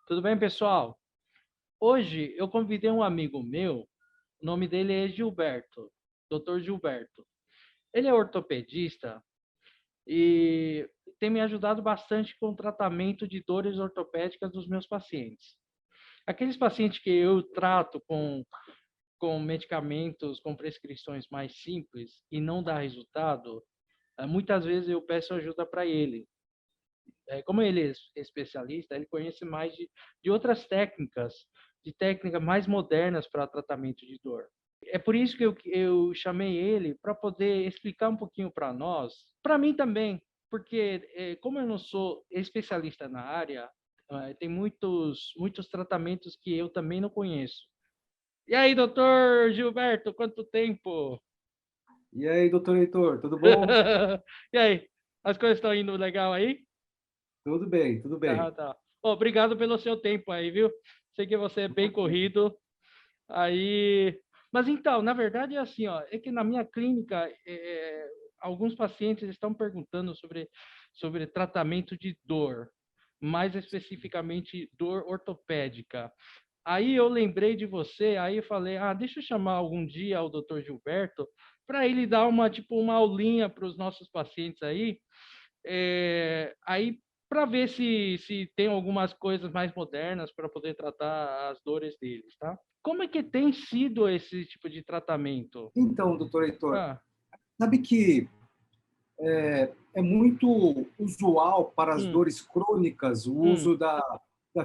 Tudo bem, pessoal? Hoje eu convidei um amigo meu, o nome dele é Gilberto, Dr. Gilberto. Ele é ortopedista e tem me ajudado bastante com o tratamento de dores ortopédicas dos meus pacientes. Aqueles pacientes que eu trato com medicamentos, com prescrições mais simples e não dá resultado, muitas vezes eu peço ajuda para ele. Como ele é especialista, ele conhece mais de outras técnicas, de técnicas mais modernas para tratamento de dor. É por isso que eu chamei ele para poder explicar um pouquinho para nós, para mim também, porque como eu não sou especialista na área, tem muitos tratamentos que eu também não conheço. E aí, doutor Gilberto, quanto tempo? E aí, doutor Heitor, tudo bom? E aí, as coisas estão indo legal aí? Tudo bem, tudo Tá, bem. tá. Obrigado pelo seu tempo aí, viu? Sei que você é bem corrido. Aí, mas então, na verdade é assim, ó, é que na minha clínica alguns pacientes estão perguntando sobre tratamento de dor, mais especificamente dor ortopédica. Aí eu lembrei de você, aí eu falei, deixa eu chamar algum dia o Dr. Gilberto para ele dar uma aulinha para os nossos pacientes aí, aí para ver se tem algumas coisas mais modernas para poder tratar as dores deles, tá? Como é que tem sido esse tipo de tratamento? Então, doutor Heitor, Ah, sabe que é muito usual para as hum, dores crônicas o hum, uso da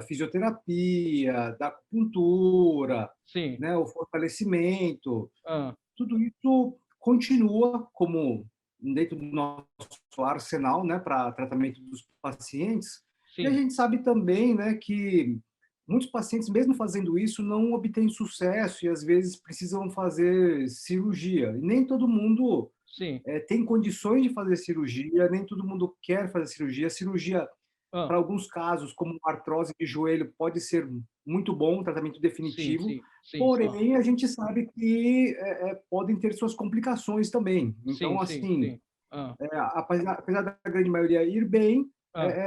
fisioterapia, da acupuntura, sim, né, o fortalecimento. ah, Tudo isso continua como dentro do nosso arsenal, né, para tratamento dos pacientes. E a sim, gente sabe também, né, que muitos pacientes, mesmo fazendo isso, não obtêm sucesso e às vezes precisam fazer cirurgia. E nem todo mundo sim, tem condições de fazer cirurgia, nem todo mundo quer fazer cirurgia. Cirurgia, ah, para alguns casos, como artrose de joelho, pode ser muito bom, um tratamento sim, definitivo, sim, sim, ah, porém, a gente sabe que podem ter suas complicações também. sim, Então, sim, assim, sim, ah, apesar da grande maioria ir bem, ah,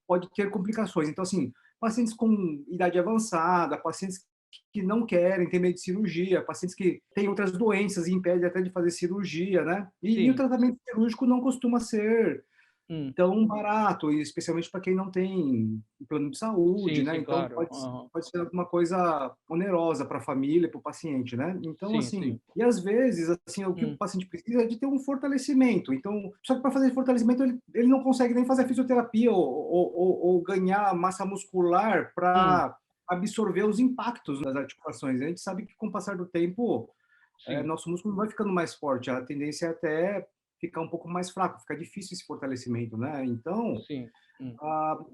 pode ter complicações. Então, assim, pacientes com idade avançada, pacientes que não querem ter medo de cirurgia, pacientes que têm outras doenças e impedem até de fazer cirurgia, né? E o sim, tratamento cirúrgico não costuma ser hum, tão barato, e especialmente para quem não tem plano de saúde, sim, né? sim, Então claro, aham, pode ser alguma coisa onerosa para a família, para o paciente, né? Então, sim, sim, assim, e às vezes, assim, o que o hum, paciente precisa é de ter um fortalecimento. Então, só que para fazer fortalecimento, ele não consegue nem fazer fisioterapia ou ganhar massa muscular hum, para absorver os impactos das articulações. A gente sabe que com o passar do tempo, sim, nosso músculo vai ficando mais forte, a tendência é até ficar um pouco mais fraco, fica difícil esse fortalecimento, né? Então, sim,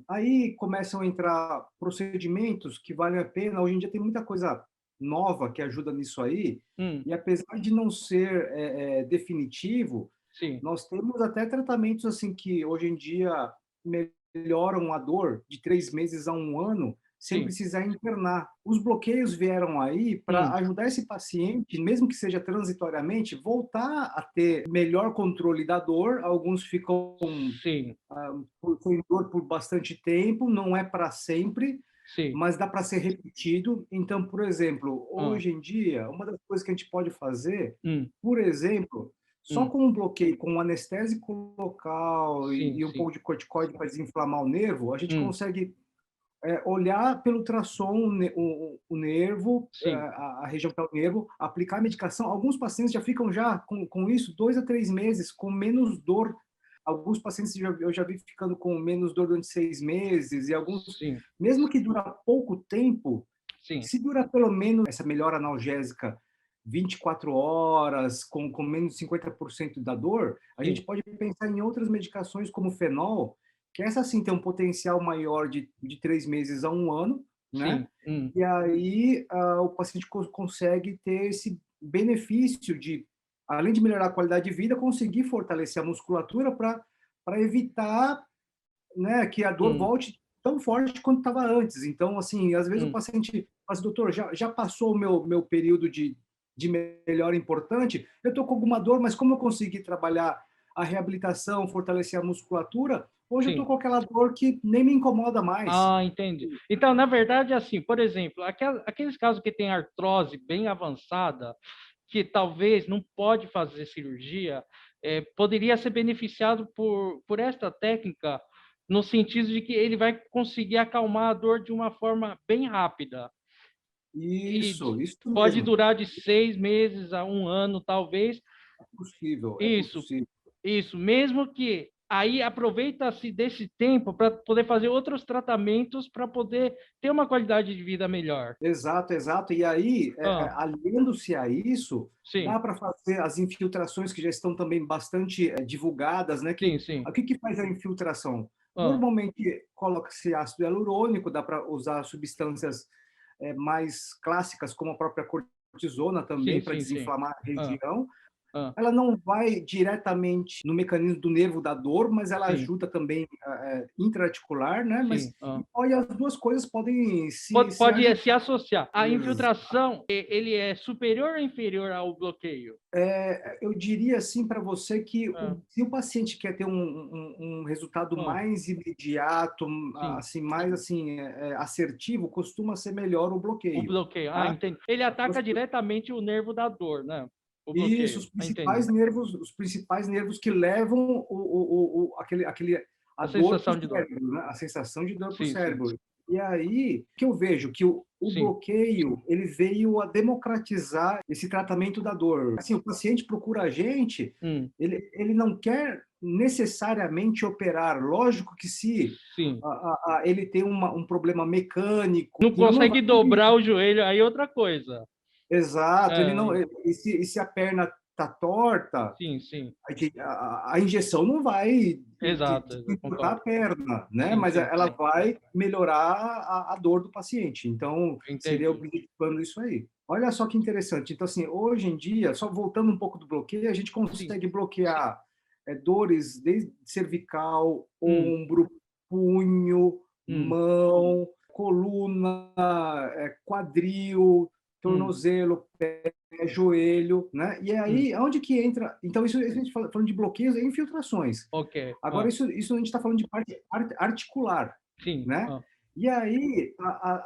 aí começam a entrar procedimentos que valem a pena. Hoje em dia tem muita coisa nova que ajuda nisso aí, hum, e apesar de não ser definitivo, sim, nós temos até tratamentos assim que hoje em dia melhoram a dor de 3 meses a um ano sem sim, precisar internar. Os bloqueios vieram aí para hum, ajudar esse paciente, mesmo que seja transitoriamente, voltar a ter melhor controle da dor. Alguns ficam sim, sem dor por bastante tempo, não é para sempre, sim, mas dá para ser repetido. Então, por exemplo, ah, hoje em dia, uma das coisas que a gente pode fazer, hum, por exemplo, só hum, com um bloqueio, com um anestésico local sim, e um sim, pouco de corticoide para desinflamar o nervo, a gente hum, consegue olhar pelo ultrassom o nervo, sim, a região que é o nervo, aplicar a medicação. Alguns pacientes já ficam já com isso 2 a 3 meses, com menos dor. Alguns pacientes eu já vi ficando com menos dor durante 6 meses, e alguns, sim, mesmo que dura pouco tempo, sim, se dura pelo menos essa melhora analgésica 24 horas, com menos de 50% da dor, a gente sim, pode pensar em outras medicações como o fenol, que essa sim tem um potencial maior de 3 meses a um ano, né? sim, E aí o paciente consegue ter esse benefício de, além de melhorar a qualidade de vida, conseguir fortalecer a musculatura para evitar, né, que a dor hum, volte tão forte quanto estava antes. Então, assim, às vezes o hum, paciente fala assim, doutor, já passou o meu período de melhora importante, eu estou com alguma dor, mas como eu consegui trabalhar a reabilitação, fortalecer a musculatura, Hoje eu tô sim. com aquela dor que nem me incomoda mais. Ah, entendi. Então, na verdade, assim, por exemplo, aqueles casos que tem artrose bem avançada, que talvez não pode fazer cirurgia, poderia ser beneficiado por esta técnica, no sentido de que ele vai conseguir acalmar a dor de uma forma bem rápida. E Isso pode mesmo. durar de 6 meses a um ano, talvez. É possível, é Isso, possível. isso. Mesmo que aí aproveita-se desse tempo para poder fazer outros tratamentos para poder ter uma qualidade de vida melhor. Exato, exato. E aí, Ah, aliando-se a isso, sim, dá para fazer as infiltrações que já estão também bastante divulgadas, né? sim, Que sim. o que que faz a infiltração? Ah, Normalmente coloca-se ácido hialurônico, dá para usar substâncias mais clássicas, como a própria cortisona sim, também, para sim, sim. desinflamar a Ah, região. ah, Ela não vai diretamente no mecanismo do nervo da dor, mas ela sim, ajuda também intraarticular, né? Mas sim. Ah. e as duas coisas podem Pode, se pode ajudar. se associar. A infiltração, ele é superior ou inferior ao bloqueio? Eu diria assim para você que Ah, se o paciente quer ter um resultado ah, mais imediato, sim. assim, mais assim, assertivo, costuma ser melhor o O bloqueio, bloqueio. Ah, tá? entendi. Ele ataca diretamente o nervo da dor, né? O Isso, bloqueio. Ah, entendi. os principais nervos que levam a A dor para o sensação de dor. cérebro, né? A sensação de dor para o Sim, sim, cérebro. E aí que eu vejo que o sim. bloqueio ele veio a democratizar esse tratamento da dor. Assim, o paciente procura a gente, Hum, ele não quer necessariamente operar. Lógico que se sim. ele tem um problema mecânico, Não aquilo não vai. consegue dobrar o joelho, aí é outra coisa. Exato, ele não. É, E se a perna tá torta, sim, sim. a injeção não vai Exato, eu cortar a concordo. perna, né? Sim, Mas sim, ela sim. vai melhorar a dor do paciente. Então, seria Entendi. objetivando isso aí. Olha só que interessante. Então, assim, hoje em dia, só voltando um pouco do bloqueio, a gente Sim. consegue bloquear dores desde cervical, Hum, ombro, punho, hum, mão, coluna, quadril, hum. tornozelo, joelho, né? E Hum. aí, onde que entra? Então, isso a gente falando de bloqueios e infiltrações. Ok. Agora, Ah, isso a gente está falando de parte articular, sim. né? Ah, E aí,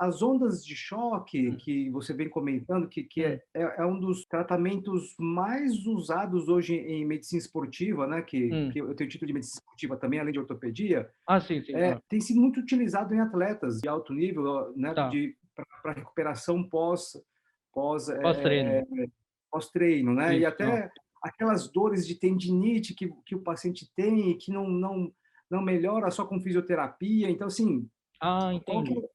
as ondas de choque hum, que você vem comentando, que hum. é um dos tratamentos mais usados hoje em medicina esportiva, né? Que eu tenho título de medicina esportiva também, além de ortopedia, Ah, sim, sim. Ah, tem sido muito utilizado em atletas de alto nível, né? tá. Para recuperação pós Pós-treino. pós-treino, né? E Isso. Ah, até aquelas dores de tendinite que o paciente tem e que não melhora só com fisioterapia. Então, assim, ah, qual que é, entendi.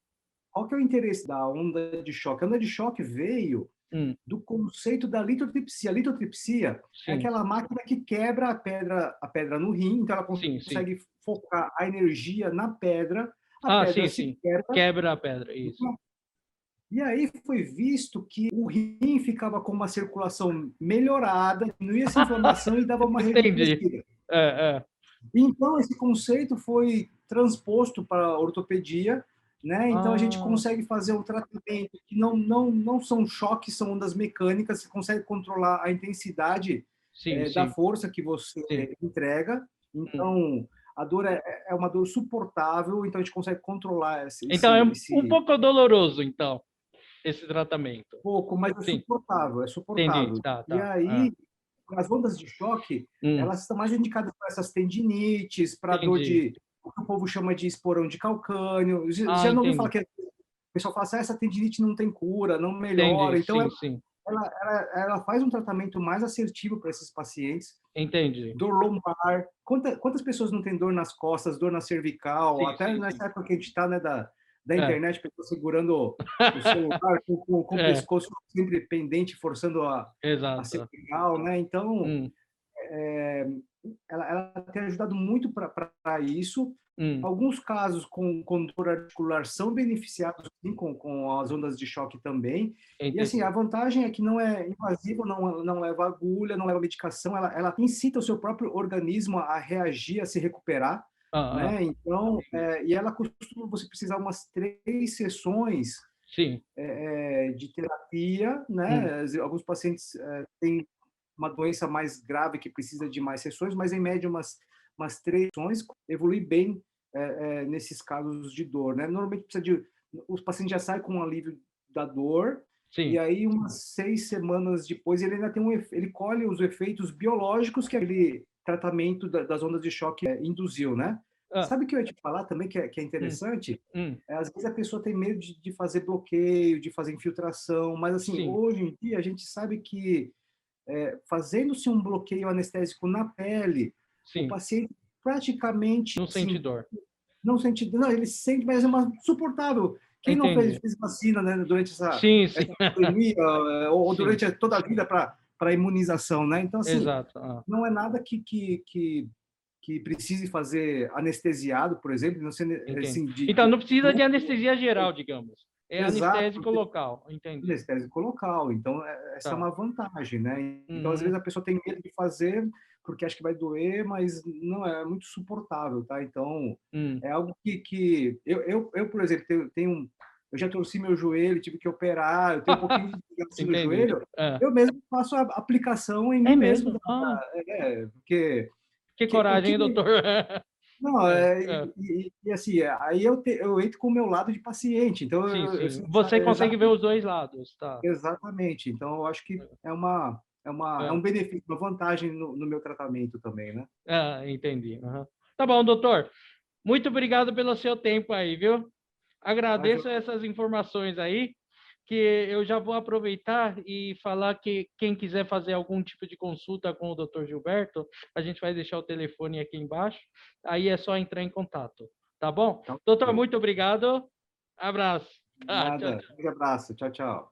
qual que é o interesse da onda de choque? A onda de choque veio Hum, do conceito da litotripsia. A litotripsia é sim. aquela máquina que quebra a pedra no rim, então ela Sim, sim. consegue focar a energia na pedra, a Ah, pedra sim, se sim. quebra. Quebra a pedra. Isso. E aí foi visto que o rim ficava com uma circulação melhorada, diminuía essa inflamação e dava uma Entendi. rejuvenescida. É, é. Então esse conceito foi transposto para a ortopedia, né? Então a gente Ah, consegue fazer um tratamento que não são choques, são ondas mecânicas, você consegue controlar a intensidade sim, da sim, força que você sim. entrega. Hum. Então a dor é uma dor suportável, então a gente consegue controlar Então é um esse pouco doloroso, então, esse tratamento. pouco, mas é Sim, suportável, é entendi. suportável. Tá, E tá. Ah, aí, as ondas de choque, hum, elas estão mais indicadas para essas tendinites, para dor entendi. de o que o povo chama de esporão de calcânio. Ah, Já não ouviu falar entendi. que o pessoal fala assim, essa tendinite não tem cura, não Entendi. melhora. Então, Sim, sim. ela faz um tratamento mais assertivo para esses pacientes. Entendi. Dor lombar. Quantas pessoas não têm dor nas costas, dor na cervical? Sim, Até sim, sim. nessa época que a gente está, né, da É. internet, pessoa segurando o celular com o É, pescoço sempre pendente, forçando a exato. cervical, né? Então, Hum, ela tem ajudado muito para isso. hum, Alguns casos com dor articular são beneficiados sim, com as ondas de choque também. E assim, entendi. a vantagem é que não é invasivo, não leva agulha, não leva medicação, ela incita o seu próprio organismo a reagir, a se recuperar, Ah, ah, né? Então, entendi. e ela costuma você precisar umas 3 sessões Sim. de terapia, Hum, né? Alguns pacientes têm uma doença mais grave que precisa de mais sessões, mas em média umas 3 sessões, evolui bem nesses casos de dor, né? Normalmente precisa de, os pacientes já saem com um alívio da dor, e Sim. aí umas 6 semanas depois ele ainda tem ele colhe os efeitos biológicos que aquele tratamento das ondas de choque induziu, né? Ah, Sabe o que eu ia te falar também que é hum, interessante? hum, Às vezes a pessoa tem medo de fazer bloqueio, de fazer infiltração, mas assim, sim, hoje em dia a gente sabe que fazendo-se um bloqueio anestésico na pele, o sim. paciente praticamente, Não sente assim, dor. não sente, não, ele sente, mas é uma suportável. Quem não Entendi. fez vacina, né, durante Sim, sim. essa pandemia, ou Sim, durante toda a vida para imunização, né? Então, assim, exato. Ah, não é nada que precise fazer anestesiado, por exemplo, não ser, entendo. assim, Então, não precisa de anestesia geral, digamos. É exato, anestésico local. Entendi. anestésico local. Então, essa é Tá. uma vantagem, né? Então, às Uhum, vezes, a pessoa tem medo de fazer porque acha que vai doer, mas não é muito suportável, tá? Então, hum. é algo que eu por exemplo, eu já torci meu joelho, tive que operar, eu tenho um pouquinho de desgaste no Entendi. joelho, É. eu mesmo faço a aplicação em É mim mesmo, mesmo? Ah, porque que o coragem, que hein, doutor? não, É, é. assim, aí eu entro com o meu lado de paciente, então Sim, eu sim. sei Você consegue ver exatamente. os dois lados, tá? Exatamente. Então, eu acho que é um É. benefício, uma vantagem no meu tratamento também, né? Ah, entendi. Aham. Tá bom, doutor. Muito obrigado pelo seu tempo aí, viu? Tá, Agradeço essas informações aí, que eu já vou aproveitar e falar que quem quiser fazer algum tipo de consulta com o Dr. Gilberto, a gente vai deixar o telefone aqui embaixo, aí é só entrar em contato, tá bom? tá Doutor, ok. muito obrigado. Abraço. Tá, tchau, Nada. Um tchau. grande abraço. Tchau, tchau.